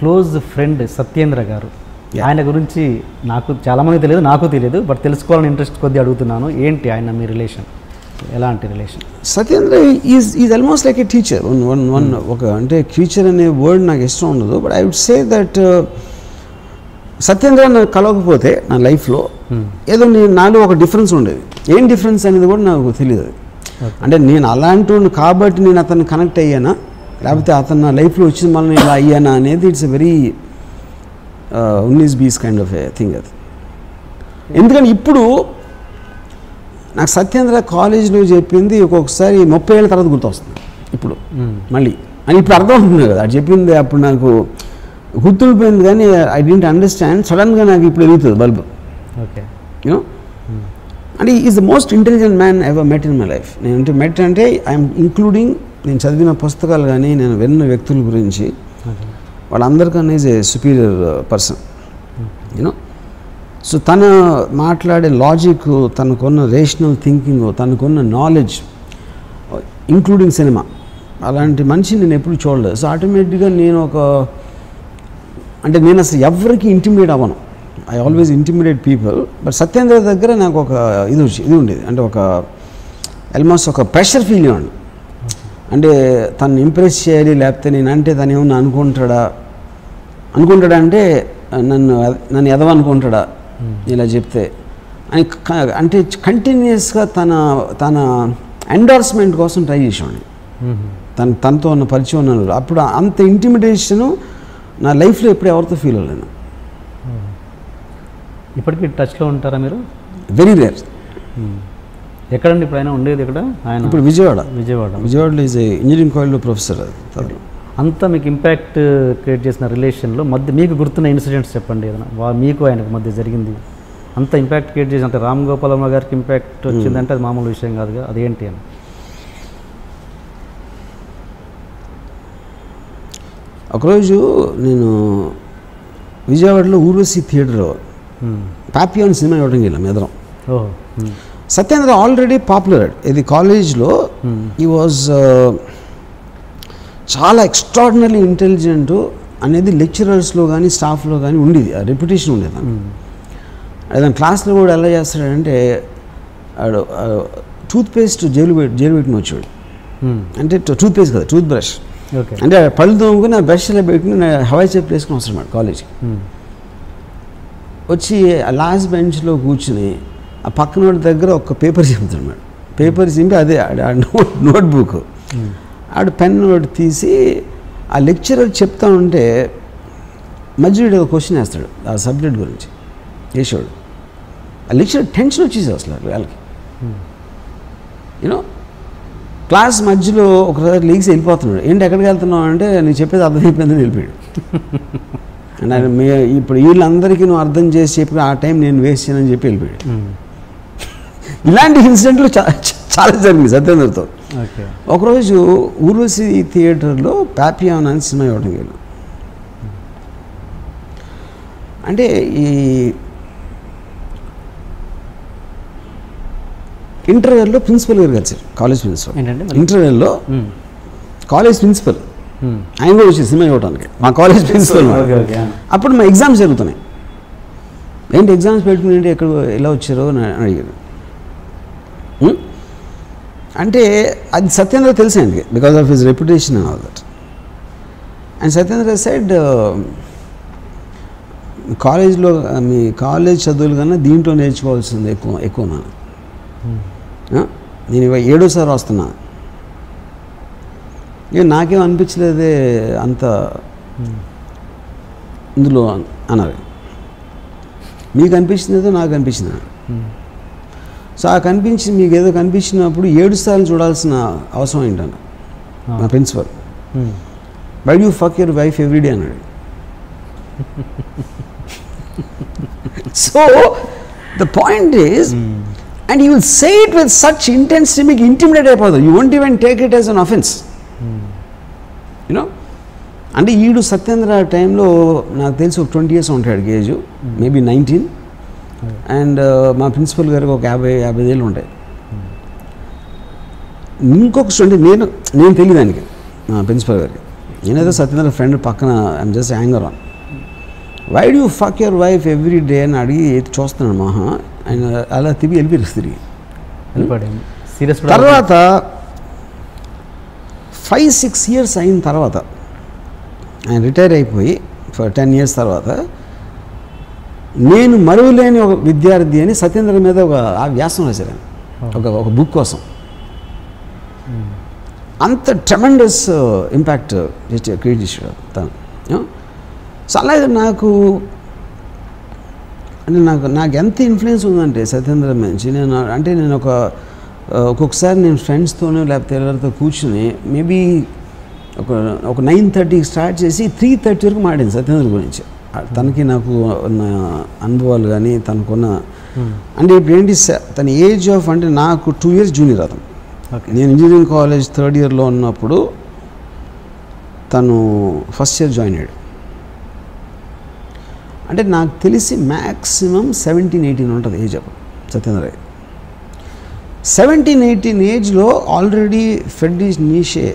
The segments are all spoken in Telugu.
క్లోజ్ ఫ్రెండ్ సత్యేంద్ర గారు, ఆయన గురించి నాకు చాలామంది తెలియదు, నాకు తెలియదు, బట్ తెలుసుకోవాలని ఇంట్రెస్ట్ కొద్దిగా అడుగుతున్నాను. ఏంటి ఆయన మీ రిలేషన్, ఎలాంటి relation? Satyendra is almost like a teacher. ఒక అంటే టీచర్ అనే వర్డ్ నాకు ఇష్టం ఉండదు, but I would say that Satyendra నాకు కలవకపోతే నా లైఫ్లో ఏదో నాలో ఒక డిఫరెన్స్ ఉండేది. ఏం డిఫరెన్స్ అనేది కూడా నాకు తెలియదు. అంటే నేను అలాంటి కాబట్టి నేను అతన్ని కనెక్ట్ అయ్యానా, లేకపోతే అతను నా లైఫ్లో వచ్చిన మళ్ళీ ఇలా అయ్యానా అనేది ఇట్స్ ఎ వెరీ ఉన్నీస్ బీస్ కైండ్ ఆఫ్ ఏ థింగ్ అది. ఎందుకంటే ఇప్పుడు నాకు సత్యేంద్ర కాలేజీలో చెప్పింది ఒక్కొక్కసారి 30 ఏళ్ళ తర్వాత గుర్తొస్తుంది ఇప్పుడు మళ్ళీ అని ఇప్పుడు అర్థం అవుతుంది కదా. అది చెప్పింది అప్పుడు నాకు గుర్తుండిపోయింది, కానీ ఐ డెంట్ అండర్స్టాండ్. సడన్గా నాకు ఇప్పుడు వెలుగుతుంది బల్బ్. ఓకే, యూనో, అంటే is the most intelligent man ever met in my life. నేను మెట్ అంటే ఐఎమ్ ఇంక్లూడింగ్ నేను చదివిన పుస్తకాలు కానీ నేను విన్న వ్యక్తుల గురించి వాళ్ళందరికన్నా is a superior person, you know. So తన మాట్లాడే లాజిక్, తనకున్న రేషనల్ థింకింగ్, తనకున్న నాలెడ్జ్, ఇంక్లూడింగ్ సినిమా, అలాంటి మనిషిని నేను ఎప్పుడు చూడలేదు. సో ఆటోమేటిక్గా నేను నేను అసలు ఎవరికి ఇంటిమిడేట్ అవ్వను. I always intimidate people. But Satyendra దగ్గర నాకు ఒక ఇది ఉండేది, అంటే ఒక ఆల్మోస్ట్ ఒక ప్రెషర్ ఫీల్ ఇవ్వండి. అంటే తను ఇంప్రెస్ చేయాలి, లేకపోతే నేను అంటే తను ఏమన్నా అనుకుంటాడా అంటే నన్ను ఎదవనుకుంటాడా ఇలా చెప్తే అని, అంటే కంటిన్యూస్గా తన ఎండార్స్మెంట్ కోసం ట్రై చేసేవాడిని. తనతో ఉన్న పరిచయం ఉన్నాను. అప్పుడు అంత ఇంటిమిడేషను నా లైఫ్లో ఎప్పుడు ఎవరితో ఫీల్ అవ్వలేను. ఇప్పటికీ టచ్లో ఉంటారా మీరు? Very rare. ఎక్కడండి ఇప్పుడు ఆయన ఉండేది? ఇక్కడ ఆయన ఇప్పుడు విజయవాడలో ఈజ్ ఇంజనీరింగ్ కాలేజ్లో ప్రొఫెసర్. అది అంతా మీకు ఇంపాక్ట్ క్రియేట్ చేసిన రిలేషన్లో మధ్య మీకు గుర్తున్న ఇన్సిడెంట్స్ చెప్పండి. ఏదైనా మీకు ఆయనకు మధ్య జరిగింది అంత ఇంపాక్ట్ క్రియేట్ చేసి, అంటే రామ్ గోపాల్ వర్మ గారికి ఇంపాక్ట్ వచ్చిందంటే అది మామూలు విషయం కాదుగా, అదేంటి అని? ఒకరోజు నేను విజయవాడలో ఊర్వశి థియేటర్లో పాపియాన్ సినిమా ఇవ్వడం వెళ్ళాం ఎదరం. Satyendra already popular. ఇది కాలేజ్లో ఈ వాజ్ చాలా ఎక్స్ట్రాడినరీ ఇంటెలిజెంట్ అనేది లెక్చరర్స్లో కానీ స్టాఫ్లో కానీ ఉండేది, ఆ రెప్యుటేషన్ ఉండేది. అదే క్లాస్లో కూడా ఎలా చేస్తాడంటే టూత్పేస్ట్ జైలు పెట్టిన వచ్చాడు. అంటే టూత్పేస్ట్ కదా, టూత్ బ్రష్. అంటే పళ్ళు తోముకుని ఆ బ్రష్లో పెట్టుకుని హవాయి చెప్పు వేసుకుని వస్తున్నాడు కాలేజ్కి. వచ్చి ఆ లాస్ట్ బెంచ్లో కూర్చుని ఆ పక్కన దగ్గర ఒక పేపర్ చింపుతున్నాడు. పేపర్ చింపి అదే నోట్బుక్ ఆడు పెన్ నోట్ తీసి ఆ లెక్చరర్ చెప్తా ఉంటే మధ్యలో ఒక క్వశ్చన్ వేస్తాడు ఆ సబ్జెక్ట్ గురించి వేసాడు. ఆ లెక్చరర్ టెన్షన్ వచ్చేసి అసలు వాళ్ళకి, యూనో. క్లాస్ మధ్యలో ఒకసారి లీగ్స్ వెళ్ళిపోతున్నాడు. ఏంటి ఎక్కడికి వెళ్తున్నావు అంటే నీకు చెప్పేది అర్థమైపోయిందని వెళ్ళిపోయాడు. అంటే ఇప్పుడు వీళ్ళందరికీ నువ్వు అర్థం చేసి చెప్పి ఆ టైం నేను వేస్ట్ చేయనని చెప్పి వెళ్ళిపోయాడు. ఇలాంటి ఇన్సిడెంట్లు చాలా జరిగింది సత్యేంద్రతో. ఒకరోజు ఊర్వశి థియేటర్లో పాపియాన్ అని సినిమా ఇవ్వడం వెళ్ళాం. అంటే ఈ ఇంటర్వెల్లో ప్రిన్సిపల్ గారు కలిసారు, కాలేజ్ ప్రిన్సిపల్. ఇంటర్వెల్లో కాలేజ్ ప్రిన్సిపల్ ఆయన కూడా వచ్చి సినిమా ఇవ్వడానికి, మా కాలేజ్ ప్రిన్సిపల్. అప్పుడు మా ఎగ్జామ్స్ జరుగుతున్నాయి. ఏంటి ఎగ్జామ్స్ పెట్టుకుని ఎక్కడ ఎలా వచ్చారో అని అడిగారు. అంటే అది సత్యేంద్ర తెలుసు ఆయనకి, because of his reputation and all that. And Satyendra side కాలేజ్లో మీ కాలేజ్ చదువులు కన్నా దీంట్లో నేర్చుకోవాల్సింది ఎక్కువ నేను 7వ వస్తున్నా. నాకేం అనిపించలేదే అంత ఇందులో అన్నారు. మీకు అనిపించిందేదో నాకు అనిపించింది. సో ఆ మీకు ఏదో కనిపించినప్పుడు 7 సార్లు చూడాల్సిన అవసరం ఏంటన్నా మా principal. Why you fuck your wife everyday అన్నాడు. So the point is, and you will say it with such intensity, మీకు ఇంటిమిడేట్ అయిపోతుంది. you won't even take it as an offense, you know. అంటే ఈడు సత్యేంద్ర టైంలో నాకు తెలిసి ఒక 20 years ఉంటాడు ఏజ్, మేబీ 19. అండ్ మా ప్రిన్సిపల్ గారికి ఒక 50 ఏళ్ళు ఉంటాయి. ఇంకొక స్టూడెంట్ నేను తెలియదు ఆయనకి, మా ప్రిన్సిపల్ గారికి నేనేదో సత్యేంద్ర ఫ్రెండ్ పక్కన I'm just hanger on. Why do fuck your wife every day అని అడిగి చూస్తున్నాడు మహా. ఆయన అలా వెళ్ళిపోయారు తిరిగి. తర్వాత 5-6 years అయిన తర్వాత ఆయన రిటైర్ అయిపోయి 10 years తర్వాత నేను మరువలేని ఒక విద్యార్థి అని సత్యేంద్ర మీద ఒక వ్యాసం రాశారు ఆయన, ఒక బుక్ కోసం. అంత ట్రెమెండస్ ఇంపాక్ట్ క్రియేట్ చేశాడు తను. సో అలాగే నాకు ఎంత ఇన్ఫ్లుయెన్స్ ఉందంటే సత్యేంద్ర నుంచి నేను ఒక్కొక్కసారి నేను ఫ్రెండ్స్తోనో లేకపోతే ఎవరితో కూర్చుని మేబీ ఒక 9:30కి స్టార్ట్ చేసి 3:30 వరకు మాట్లాడింది సత్యేంద్ర గురించి. తనకి నాకు ఉన్న అనుభవాలు కానీ తనకున్న అంటే ఇప్పుడు ఏంటి తన ఏజ్ ఆఫ్ అంటే నాకు 2 years జూనియర్ అతను. నేను ఇంజనీరింగ్ కాలేజ్ 3rd year ఉన్నప్పుడు తను ఫస్ట్ ఇయర్ జాయిన్ అయ్యాడు. అంటే నాకు తెలిసి మ్యాక్సిమం 17-18 ఉంటుంది ఏజ్ అప్పుడు సత్యేంద్ర. 17-18 ఏజ్లో already Friedrich Nietzsche,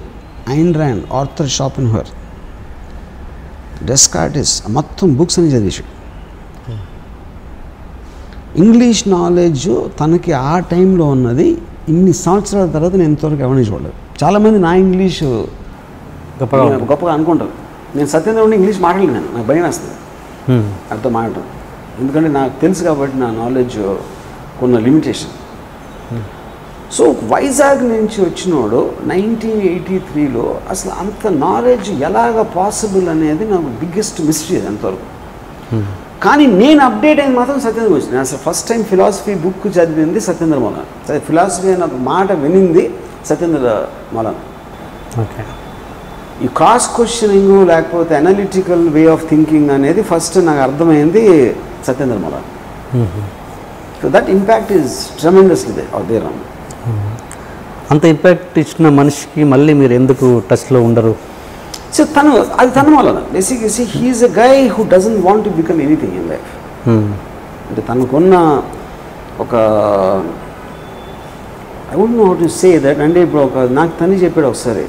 Ayn Rand, Arthur Schopenhauer, Descartes మొత్తం బుక్స్ అని చదివేశాడు. ఇంగ్లీష్ నాలెడ్జ్ తనకి ఆ టైంలో ఉన్నది ఇన్ని సంవత్సరాల తర్వాత నేను ఇంతవరకు ఎవరిని చూడలేదు. చాలామంది నా ఇంగ్లీష్ గొప్పగా అనుకుంటారు. నేను సత్యేంద్ర ఉండి ఇంగ్లీష్ మాట్లాడలేను, నాకు భయం వేస్తుంది అర్థం మాట్లాడటం. ఎందుకంటే నాకు తెలుసు కాబట్టి నా నాలెడ్జ్ కొన్న లిమిటేషన్. సో వైజాగ్ నుంచి వచ్చినోడు 1983లో అసలు అంత నాలెడ్జ్ ఎలాగ పాసిబుల్ అనేది నాకు బిగ్గెస్ట్ మిస్టరీ అది అంతవరకు. కానీ నేను అప్డేట్ అయింది మాత్రం సత్యేంద్ర గురించి. నేను అసలు ఫస్ట్ టైం ఫిలాసఫీ బుక్ చదివింది సత్యేంద్ర మౌలానా. ఫిలాసఫీ అనే మాట వినింది సత్యేంద్ర మౌలానా. ఓకే. ఈ క్రాస్ క్వశ్చనింగ్ లేకపోతే అనలిటికల్ వే ఆఫ్ థింకింగ్ అనేది ఫస్ట్ నాకు అర్థమైంది Satyendra Maulana. So that impact is tremendously there. అంత ఇంపాక్ట్ ఇచ్చిన మనిషికి మళ్ళీ మీరు ఎందుకు టచ్లో ఉండరు? సో అది తన వల్ల basically he's a guy who doesn't want to become anything in life. అంటే తనకున్న ఒక I would know how to say that. అంటే ఇప్పుడు నాకు తను చెప్పాడు ఒకసారి,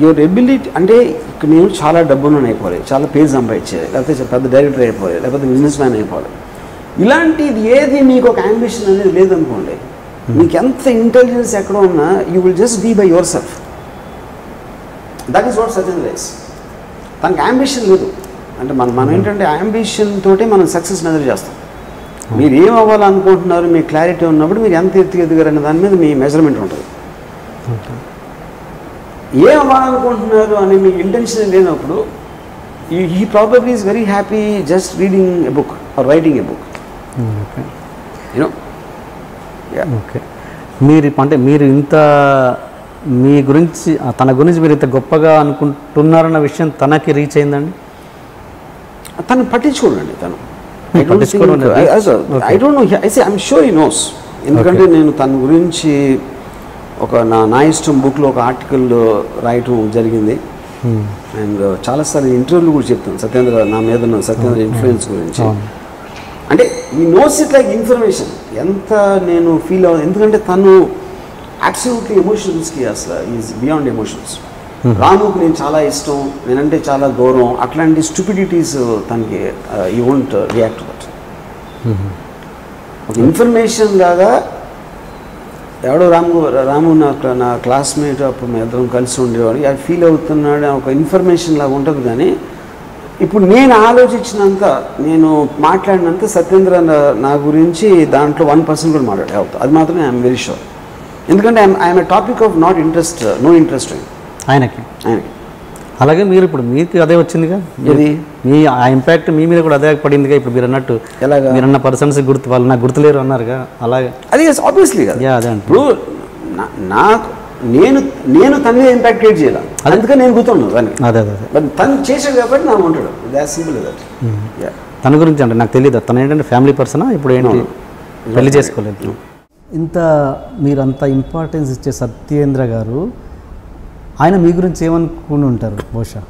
యువర్ ఎబిలిటీ అంటే ఇక్కడ నేను చాలా డబ్బులను అయిపోవాలి, చాలా పేజ్ సంపాదించాలి, లేకపోతే పెద్ద డైరెక్టర్ అయిపోవాలి, లేకపోతే బిజినెస్ మ్యాన్ అయిపోవాలి. ఇలాంటిది ఏది మీకు ఒక అంబిషన్ అనేది లేదనుకోండి, మీకు ఎంత ఇంటెలిజెన్స్ ఎక్కడ ఉన్నా you will just be by yourself. That is what Satyendra is. తనకి అంబిషన్ లేదు. అంటే మనం ఏంటంటే అంబిషన్ తోటి మనం సక్సెస్ మెజర్ చేస్తాం. మీరు ఏం అవ్వాలనుకుంటున్నారు, మీ క్లారిటీ ఉన్నప్పుడు మీరు ఎంత ఎదిగారనే దాని మీద మీ మెజర్మెంట్ ఉంటుంది. ఏం అవ్వాలనుకుంటున్నారు అని మీకు ఇంటెన్షన్ లేనప్పుడు he probably is very happy just reading a book or writing a book. You know. Okay. మీరు ఇంత మీ గురించి తన గురించి మీరు ఇంత గొప్పగా అనుకుంటున్నారన్న విషయం తనకి రీచ్ అయిందండి? తను పట్టించుకోండి. తను I don't know, I'm sure he knows. ఎందుకంటే నేను తన గురించి ఒక నా ఇష్టం బుక్లో ఒక ఆర్టికల్ రాయటం జరిగింది. అండ్ చాలాసార్లు ఇంటర్వ్యూలు కూడా చెప్తాను సత్యేంద్ర నా మీద ఉన్న సత్యేంద్ర ఇన్ఫ్లుయెన్స్ గురించి. అంటే ఈ నోస్ ఇట్ లైక్ ఇన్ఫర్మేషన్ ఎంత నేను ఫీల్ అవ్వదు. ఎందుకంటే తను యాబ్సల్యూట్లీ ఎమోషన్స్కి అసలు ఈజ్ బియాండ్ ఎమోషన్స్. రాముకు నేను చాలా ఇష్టం, నేనంటే చాలా గౌరవం, అట్లాంటి స్టూపిడిటీస్ తనకి you won't react to that. ఒక ఇన్ఫర్మేషన్ లాగా ఎవడో రాము నా క్లాస్మేట్, అప్పుడు మేము ఇద్దరం కలిసి ఉండేవాడు, అది ఫీల్ అవుతున్నాడు ఒక ఇన్ఫర్మేషన్ లాగా ఉంటుంది. కానీ ఇప్పుడు నేను ఆలోచించినంత, నేను మాట్లాడినంత సత్యేంద్ర నా గురించి దాంట్లో 1% కూడా మాట్లాడే అవుతుంది. అది మాత్రం ఐఎమ్ వెరీ షూర్. ఎందుకంటే I'm a topic of no interest ఆయనకి. అలాగే మీరు ఇప్పుడు మీకు అదే వచ్చిందిగా, మీ ఆ ఇంపాక్ట్ మీ మీద కూడా అదే పడిందిగా. ఇప్పుడు మీరు అన్నట్టు ఎలాగా మీరన్న పర్సన్స్ వాళ్ళు నాకు గుర్తులేరు అన్నారుగా, అలాగే అది ఆబ్వియస్లీ కదా. అదే ఇప్పుడు నాకు నేను తన మీద ఇంపాక్ట్ క్రియేట్ చేయాలి, అందుకని నేను గుర్తున్నాను దానికి. అదే బట్ తను చేసాడు కాబట్టి నాకు ఉంటాడు. Simple that. తన గురించి అంటే నాకు తెలియదు, తను ఏంటంటే ఫ్యామిలీ పర్సనా, ఇప్పుడు ఏంటి పెళ్లి చేసుకోలేదు. ఇంత మీరంత ఇంపార్టెన్స్ ఇచ్చే సత్యేంద్ర గారు, ఆయన మీ గురించి ఏమనుకుని ఉంటారు బహుశా?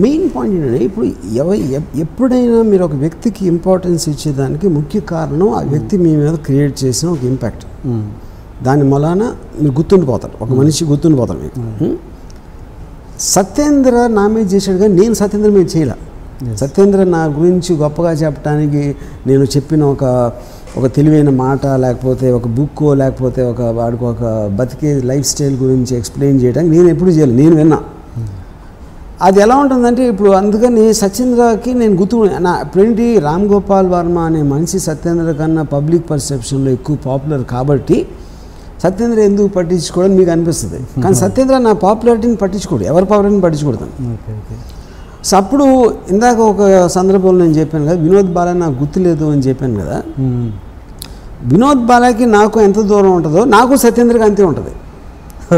మెయిన్ పాయింట్ ఏంటంటే ఇప్పుడు ఎప్పుడైనా మీరు ఒక వ్యక్తికి ఇంపార్టెన్స్ ఇచ్చేదానికి ముఖ్య కారణం ఆ వ్యక్తి మీ మీద క్రియేట్ చేసిన ఒక ఇంపాక్ట్. దాని మూలాన మీరు గుర్తుండిపోతారు, ఒక మనిషి గుర్తుండిపోతారు మీకు. సత్యేంద్ర నా మీద చేశాడు కానీ నేను సత్యేంద్ర మీద చేయలే. సత్యేంద్ర నా గురించి గొప్పగా చెప్పడానికి నేను చెప్పిన ఒక తెలివైన మాట, లేకపోతే ఒక బుక్, లేకపోతే వాడికి ఒక బతికే లైఫ్ స్టైల్ గురించి ఎక్స్ప్లెయిన్ చేయడానికి నేను ఎప్పుడు చేయలేదు, నేను విన్నా. అది ఎలా ఉంటుందంటే ఇప్పుడు అందుకని సత్యేంద్రకి నేను ఇప్పుడేంటి రామ్ గోపాల్ వర్మ అనే మనిషి సత్యేంద్ర కన్నా పబ్లిక్ పర్సెప్షన్లో ఎక్కువ పాపులర్ కాబట్టి సత్యేంద్ర ఎందుకు పట్టించుకోవడం మీకు అనిపిస్తుంది. కానీ సత్యేంద్ర నా పాపులారిటీని పట్టించుకోడు, ఎవరి పాపులారిటీని పట్టించుకోడతాను. సో అప్పుడు ఇందాక ఒక సందర్భంలో నేను చెప్పాను కదా, వినోద్ బాలా నాకు గుర్తులేదు అని చెప్పాను కదా. వినోద్ బాలాకి నాకు ఎంత దూరం ఉంటుందో నాకు సత్యేంద్రకి అంతే ఉంటుంది.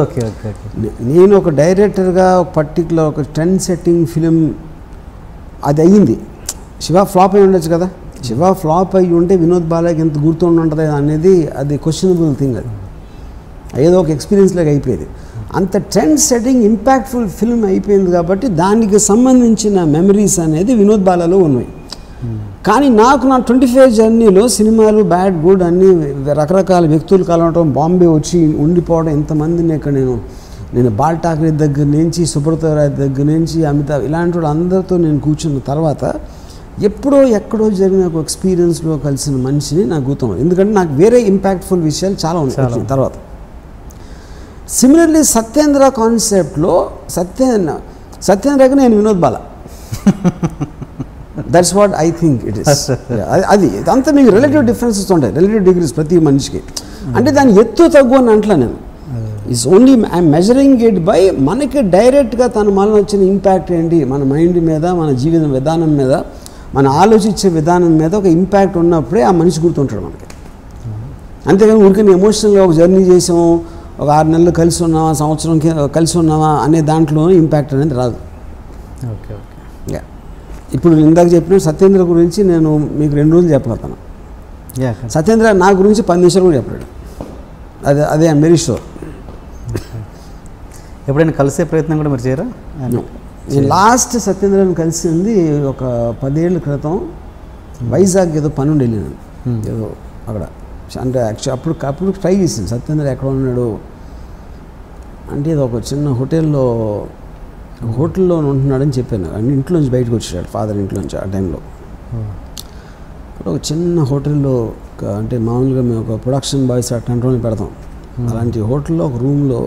Okay okay okay. నేను ఒక డైరెక్టర్గా ఒక పర్టికులర్ ఒక ట్రెండ్ సెట్టింగ్ ఫిలిం అది అయ్యింది. శివ ఫ్లాప్ అయి ఉండొచ్చు కదా, శివ ఫ్లాప్ అయ్యి ఉంటే వినోద్ బాలాకి ఎంత గుర్తుండి ఉంటుంది అనేది అది క్వశ్చనబుల్ థింగ్. అది ఏదో ఒక ఎక్స్పీరియన్స్ లాగా అయిపోయేది. అంత ట్రెండ్ సెట్టింగ్ ఇంపాక్ట్ఫుల్ ఫిల్మ్ అయిపోయింది కాబట్టి దానికి సంబంధించిన మెమరీస్ అనేది వినోద్ బాలాలో ఉన్నాయి. కానీ నాకు నా 25 జర్నీలో సినిమాలు బ్యాడ్ గుడ్ అన్నీ రకరకాల వ్యక్తులు కలవటం, బాంబే వచ్చి ఉండిపోవడం, ఇంతమందిని ఇక్కడ నేను బాల్ ఠాక్రే దగ్గర నుంచి, సుబ్రత రాయ్ దగ్గర నుంచి, అమితాబ్ ఇలాంటి వాళ్ళు అందరితో నేను కూర్చున్న తర్వాత ఎప్పుడో ఎక్కడో జరిగిన ఒక ఎక్స్పీరియన్స్లో కలిసిన మనిషిని నాకు గుర్తుంది. ఎందుకంటే నాకు వేరే ఇంపాక్ట్ఫుల్ విషయాలు చాలా ఉన్నాయి తర్వాత. సిమిలర్లీ సత్యేంద్ర కాన్సెప్ట్లో సత్యేంద్రకి నేను Vinod Bala, that's what I think it is. అది అంతా మీకు రిలేటివ్ డిఫరెన్సెస్ ఉంటాయి, రిలేటివ్ డిగ్రీస్ ప్రతి మనిషికి. అంటే దాని ఎత్తు తగ్గు అని అంటలా నేను. Is only I'm measuring it by మనకి డైరెక్ట్గా తన వలన వచ్చిన ఇంపాక్ట్ ఏంటి, మన మైండ్ మీద, మన జీవిత విధానం మీద, మన ఆలోచించే విధానం మీద ఒక ఇంపాక్ట్ ఉన్నప్పుడే ఆ మనిషి గుర్తుంటాడు మనకి. అంతేగాని ఊరికే ఎమోషనల్గా ఒక జర్నీ చేసాము, ఒక 6 నెలలు కలిసి ఉన్నామా, సంవత్సరం కలిసి ఉన్నామా అనే దాంట్లో ఇంపాక్ట్ అనేది రాదు. Okay okay. ఇప్పుడు ఇందాక చెప్పిన సత్యేంద్ర గురించి నేను మీకు 2 రోజులు చెప్పగలుగుతాను. సత్యేంద్ర నా గురించి 10 నిమిషాలు కూడా చెప్పాడు. అదే ఐఎమ్ వెరీ షూర్. ఎప్పుడైనా కలిసే ప్రయత్నం కూడా మీరు చేయరా? నేను లాస్ట్ సత్యేంద్రని కలిసింది ఒక 10 ఏళ్ళ క్రితం. వైజాగ్ ఏదో పని ఉండి వెళ్ళాను, ఏదో అక్కడ. అంటే యాక్చువల్ అప్పుడు ట్రై చేసింది సత్యేంద్ర ఎక్కడ ఉన్నాడు అంటే, ఇది ఒక చిన్న హోటల్లో ఉంటున్నాడని చెప్పాను. అంటే ఇంట్లోంచి బయటకు వచ్చాడు ఫాదర్ ఇంట్లోంచి ఆ టైంలో. ఒక చిన్న హోటల్లో అంటే మామూలుగా మేము ఒక ప్రొడక్షన్ బాయ్స్ అట్లాంటి రోజులు పెడతాం. అలాంటి హోటల్లో ఒక రూమ్లో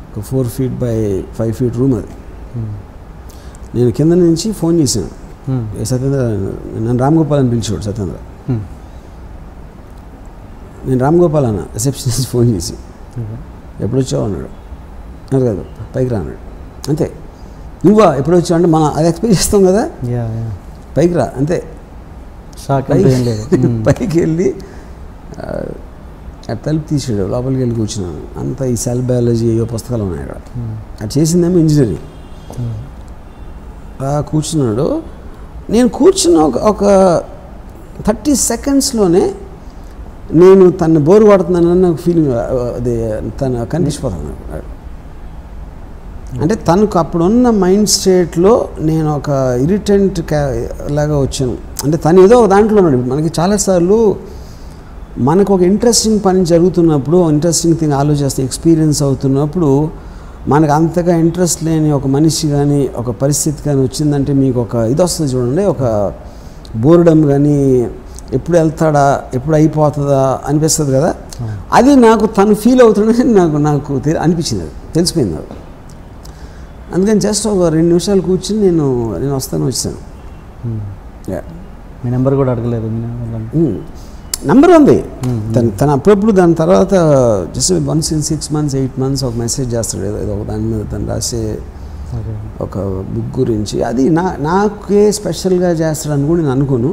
ఒక 4 feet by 5 feet రూమ్ అది. నేను కింద నుంచి ఫోన్ చేశాను, సత్యేంద్ర నన్ను రామ్ గోపాల్ అని పిలిచాడు సత్యేంద్ర. నేను రామ్ గోపాల్ అన్న రిసెప్షనిస్ట్ ఫోన్ చేసి ఎప్పుడు వచ్చావు అన్నాడు. కాదు పైకి రా అన్నాడు. అంతే. నువ్వా ఎప్పుడు వచ్చావు అంటే మనం అది ఎక్స్పెక్ట్ చేస్తాం కదా, పైకి రా అంతే. పైకి వెళ్ళి తలుపు తీసాడు, లోపలికి వెళ్ళి కూర్చున్నాను. అంతా ఈ సెల్ బయాలజీ ఏవో పుస్తకాలు ఉన్నాయి అక్కడ. అది చేసిందేమో ఇంజనీరింగ్. కూర్చున్నాడు. నేను కూర్చున్న ఒక 30 secondsలోనే నేను తను బోరు కొడుతున్నానని నాకు ఫీలింగ్, అది తను కనిపించిపోతాను. అంటే తనకు అప్పుడున్న మైండ్ స్టేట్లో నేను ఒక ఇరిటెంట్ లాగా వచ్చాను. అంటే తను ఏదో ఒక దాంట్లో ఉన్నాడు. మనకి చాలాసార్లు మనకు ఒక ఇంట్రెస్టింగ్ పని జరుగుతున్నప్పుడు, ఇంట్రెస్టింగ్ థింగ్ ఆలోచిస్తే ఎక్స్పీరియన్స్ అవుతున్నప్పుడు మనకు అంతగా ఇంట్రెస్ట్ లేని ఒక మనిషి కానీ ఒక పరిస్థితి కానీ వచ్చిందంటే మీకు ఒక ఇది వస్తుంది చూడండి, ఒక బోర్డమ్ కానీ, ఎప్పుడు వెళ్తాడా, ఎప్పుడు అయిపోతుందా అనిపిస్తుంది కదా. అది నాకు తను ఫీల్ అవుతుందని నాకు అనిపించింది, అది తెలిసిపోయింది నాకు. అందుకని జస్ట్ ఒక 2 నిమిషాలు కూర్చుని నేను వచ్చాను. మీ నెంబర్ కూడా అడగలేదు? నెంబర్ ఉంది తను అప్పుడప్పుడు. దాని తర్వాత just once in 6 months 8 months ఒక మెసేజ్ చేస్తాడు ఏదో దాని మీద తను రాసే ఒక బుక్ గురించి. అది నాకే స్పెషల్గా చేస్తాడని కూడా నేను అనుకోను.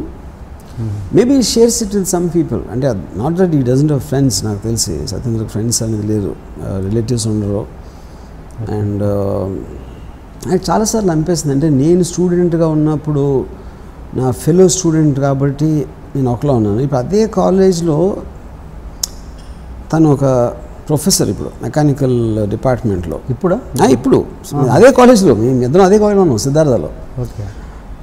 Maybe shares it with some people. అంటే నాట్ దట్ ఈ డజంట్ హ్యావ్ ఫ్రెండ్స్. నాకు తెలిసి సత్యేంద్రకి ఫ్రెండ్స్ అనేది లేరు, రిలేటివ్స్ ఉండరు. అండ్ నాకు చాలాసార్లు అనిపిస్తుంది, అంటే నేను స్టూడెంట్గా ఉన్నప్పుడు నా ఫెలో స్టూడెంట్ కాబట్టి నేను ఒకలా ఉన్నాను. ఇప్పుడు అదే కాలేజ్లో తను ఒక ప్రొఫెసర్ ఇప్పుడు మెకానికల్ డిపార్ట్మెంట్లో. ఇప్పుడు అదే కాలేజ్లో మేము ఇద్దరం అదే కాలేజ్లో ఉన్నాం, సిద్ధార్థలో. ఓకే.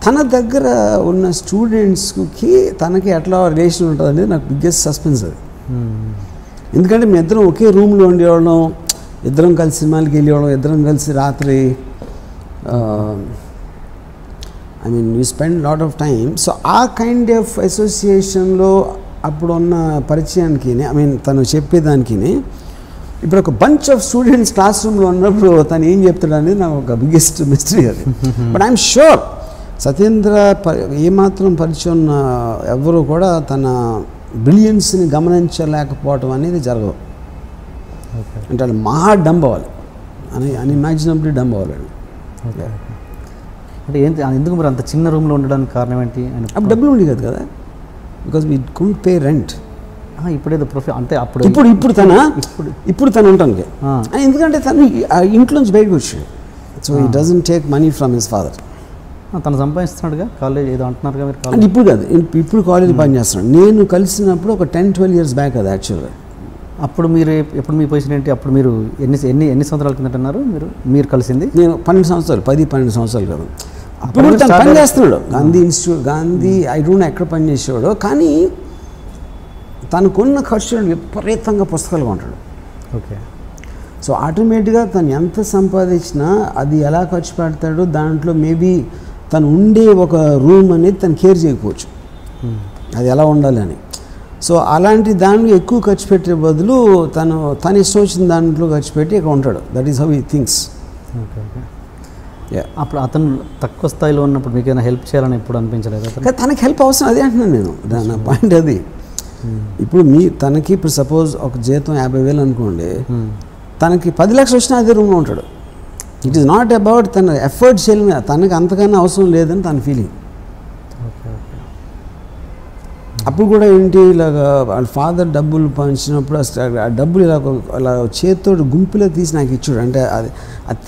తన దగ్గర ఉన్న స్టూడెంట్స్కి తనకి ఎట్లా రిలేషన్ ఉంటుంది అనేది నాకు బిగ్గెస్ట్ సస్పెన్స్ అది. ఎందుకంటే మేము ఇద్దరం ఒకే రూమ్లో ఉండేవాళ్ళం, ఇద్దరం కలిసి సినిమాలకి వెళ్ళేవాళ్ళం, ఇద్దరం కలిసి రాత్రి I mean we spend lot of time. So ఆ కైండ్ ఆఫ్ అసోసియేషన్లో అప్పుడున్న పరిచయానికి, ఐ మీన్ తను చెప్పేదానికి, ఇప్పుడు ఒక బంచ్ ఆఫ్ స్టూడెంట్స్ క్లాస్ రూమ్లో ఉన్నప్పుడు తను ఏం చెప్తాడు అనేది నాకు ఒక బిగ్గెస్ట్ మిస్టరీ అది. బట్ ఐఎమ్ షూర్ సత్యేంద్ర ఏమాత్రం పరిచయం ఉన్న ఎవరు కూడా తన బ్రిలియన్స్ని గమనించలేకపోవటం అనేది జరగదు. అంటే వాళ్ళు మహా డంబ్ అవ్వాలి, అన్ఇమాజినబుల్లీ డంబ్ అవ్వాలి. అంటే ఏంటి ఎందుకు మరి అంత చిన్న రూమ్లో ఉండడానికి కారణం ఏంటి? అప్పుడు డబ్బులు ఉండి కదా, because we couldn't pay rent. ఇప్పుడేదో అంటే అప్పుడు ఇప్పుడు తను ఉంటానికి, ఎందుకంటే తను ఇంట్లోంచి బయటకు వచ్చాడు. So he doesn't take money from his father. తను సంపాదిస్తున్నాడుగా, కాలేజ్ ఏదో అంటున్నారుగా మీరు. అంటే ఇప్పుడు కాదు, ఇప్పుడు కాలేజ్ పని చేస్తున్నాడు. నేను కలిసినప్పుడు ఒక 10-12 years బ్యాక్ అది యాక్చువల్గా. అప్పుడు మీరు ఎప్పుడు మీ పొజిషన్ ఏంటి? అప్పుడు మీరు ఎన్ని సంవత్సరాల కిందట అన్నారు మీరు కలిసింది? నేను 12 సంవత్సరాలు, 10-12 సంవత్సరాలు కదా. అప్పుడు తను పని చేస్తున్నాడు Gandhi institute, Gandhi I don't know ఎక్కడ పని చేసేవాడు. కానీ తనకున్న ఖర్చులు విపరీతంగా పుస్తకాలు కొంటాడు. ఓకే. సో ఆటోమేటిక్గా తను ఎంత సంపాదించినా అది ఎలా ఖర్చు పెడతాడో దాంట్లో మేబీ తను ఉండే ఒక రూమ్ అనేది తను కేర్ చేయకపోవచ్చు, అది ఎలా ఉండాలి అని. సో అలాంటి దాంట్లో ఎక్కువ ఖర్చు పెట్టే బదులు తను ఇష్టం వచ్చిన దాంట్లో ఖర్చు పెట్టి ఇక్కడ ఉంటాడు. That is how he thinks. Okay okay. అప్పుడు అతను తక్కువ స్థాయిలో ఉన్నప్పుడు మీకు ఏమైనా హెల్ప్ చేయాలని ఎప్పుడు అనిపించలేదు? తనకి హెల్ప్ అవసరం, అదే అంటున్నాను నేను, నా పాయింట్ అది. ఇప్పుడు తనకి ఇప్పుడు సపోజ్ ఒక జీతం 50,000 అనుకోండి, తనకి 10 లక్షలు వచ్చినా అదే రూమ్లో ఉంటాడు. ఇట్ ఈస్ నాట్ అబౌట్ తన ఎఫర్ట్ చేయలేని, తనకి అంతకన్నా అవసరం లేదని తన ఫీలింగ్. అప్పుడు కూడా ఏంటి, ఇలాగ వాళ్ళ ఫాదర్ డబ్బులు పంచినప్పుడు ఆ డబ్బులు ఇలా చేతితో గుంపులో తీసి నాకు ఇచ్చాడు. అంటే అది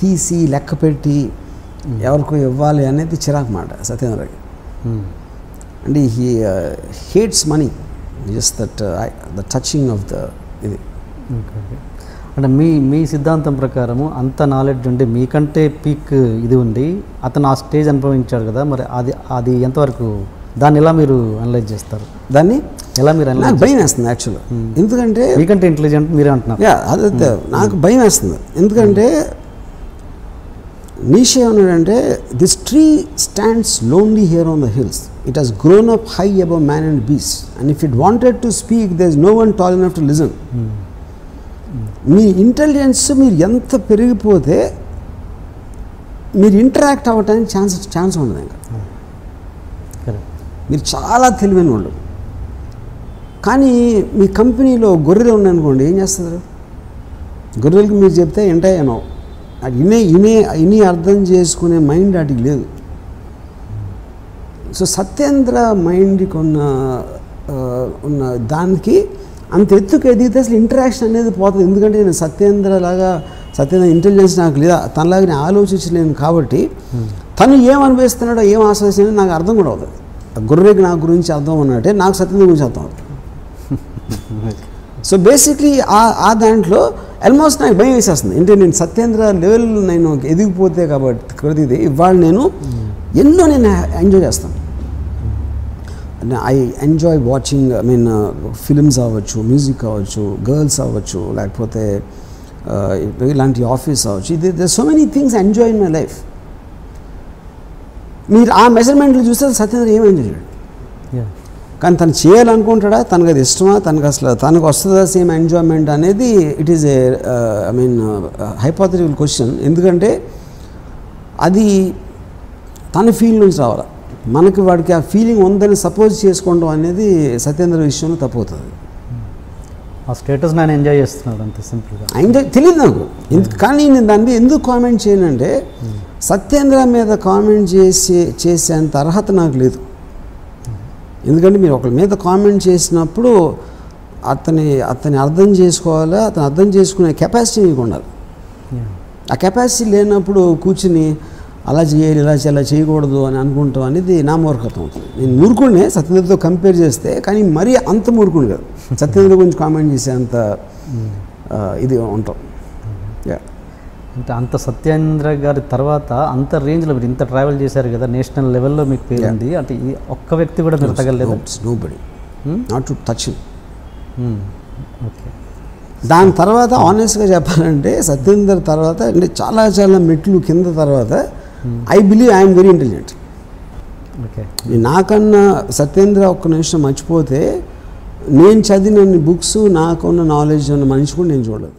తీసి లెక్క పెట్టి ఎవరికో ఇవ్వాలి అనేది చిరాకు మాట సత్యేంద్రకి. అంటే he hates money, just the touching of the ఇది. అంటే మీ సిద్ధాంతం ప్రకారము అంత నాలెడ్జ్ ఉండి మీకంటే పీక్ ఇది ఉండి అతను ఆ స్టేజ్ అనుభవించాడు కదా, మరి అది ఎంతవరకు, దాన్ని ఎలా మీరు అనలైజ్ చేస్తారు? దాన్ని ఎలా మీరు నాకు భయం వేస్తుంది యాక్చువల్గా. ఎందుకంటే మీకంటే ఇంటెలిజెంట్ మీరే అంటున్నారు. అదే నాకు భయం వేస్తుంది. ఎందుకంటే నీషే ఏమన్నాడంటే, this tree stands lonely here on the hills, it has grown up high above man and beast, and if it wanted to speak there is no one tall enough to listen. మీ ఇంటెలిజెన్స్ మీరు ఎంత పెరిగిపోతే మీరు ఇంటరాక్ట్ అవ్వటానికి ఛాన్స్ ఉండదు. ఇంకా మీరు చాలా తెలివైన వాళ్ళు, కానీ మీ కంపెనీలో గొర్రెలు ఉన్నాయనుకోండి, ఏం చేస్తారు? గొర్రెలకి మీరు చెప్తే ఏంటో అది ఇనే అర్థం చేసుకునే మైండ్ వాటికి లేదు. సో సత్యేంద్ర మైండ్కి ఉన్న దానికి అంత ఎత్తుకు ఎదిగితే అసలు ఇంటరాక్షన్ అనేది పోతుంది. ఎందుకంటే నేను సత్యేంద్ర ఇంటెలిజెన్స్ నాకు లేదా, తనలాగా నేను ఆలోచించలేను. కాబట్టి తను ఏం అనిపిస్తున్నాడో ఏం ఆలోచిస్తున్నాడో నాకు అర్థం కూడా అవుతుంది. గొర్రెకి నా గురించి అర్థం అన్నట్టే నాకు సత్యేంద్ర గురించి అర్థం అవుతుంది. సో బేసిక్లీ ఆ దాంట్లో ఆల్మోస్ట్ నాకు భయం వేసేస్తుంది. అంటే నేను సత్యేంద్ర లెవెల్ నేను ఎదిగిపోతే కాబట్టి ఇవాళ నేను ఎన్నో ఎంజాయ్ చేస్తాను. I enjoy watching, I mean films అవ్వచ్చు, మ్యూజిక్ అవ్వచ్చు, గర్ల్స్ అవ్వచ్చు, లేకపోతే ఇలాంటి ఆఫీస్ అవ్వచ్చు. There so many things enjoy in my life. మీరు ఆ మెజర్మెంట్లు చూస్తే సత్యేంద్ర ఏం ఎంజాయ్ చేయడు. కానీ తను చేయాలనుకుంటాడా, తనకు అది ఇష్టమా, తనకు వస్తుందా సేమ్ ఎంజాయ్మెంట్ అనేది it is I mean hypothetical question. ఎందుకంటే అది తన ఫీల్ నుంచి రావాలి. మనకి వాడికి ఆ ఫీలింగ్ ఉందని సపోజ్ చేసుకోవడం అనేది సత్యేంద్ర విషయంలో తప్పుతుంది. ఆ స్టేటస్ నేను ఎంజాయ్ చేస్తున్నాడు అంతే సింపుల్గా. ఎంజాయ్ తెలియదు నాకు కానీ నేను దాని మీద ఎందుకు కామెంట్ చేయనంటే సత్యేంద్ర మీద కామెంట్ చేసేంత అర్హత నాకు లేదు. ఎందుకంటే మీరు ఒకరి మీద కామెంట్ చేసినప్పుడు అతని అర్థం చేసుకోవాలా, అతను అర్థం చేసుకునే కెపాసిటీ మీకు ఉండాలి. ఆ కెపాసిటీ లేనప్పుడు కూర్చుని అలా చేయాలి ఇలా చేయకూడదు అని అనుకుంటాం అనేది నా మూర్ఖత్వం అవుతుంది. నేను మూర్ఖుడినే సత్యేంద్రతో కంపేర్ చేస్తే, కానీ మరీ అంత మూర్ఖుడు కాదు. సత్యేంద్ర గురించి కామెంట్ చేసే అంత ఇది ఉంటాం. అంటే అంత సత్యేంద్ర గారి తర్వాత అంత రేంజ్లో మీరు ఇంత ట్రావెల్ చేశారు కదా, నేషనల్ లెవెల్లో మీకు పేరుంది. అంటే ఈ ఒక్క వ్యక్తి కూడా మీరు తగలేదు. Nobody not to touch him. Okay. దాని తర్వాత ఆనెస్ట్గా చెప్పాలంటే సత్యేంద్ర తర్వాత అంటే చాలా చాలా మెట్లు కింద తర్వాత I believe I'm very intelligent. Okay. నాకన్నా సత్యేంద్ర ఒక్క నిమిషం మర్చిపోతే నేను చదివిన బుక్స్ నాకున్న నాలెడ్జ్ ఉన్న మనిషి కూడా నేను చూడలేదు.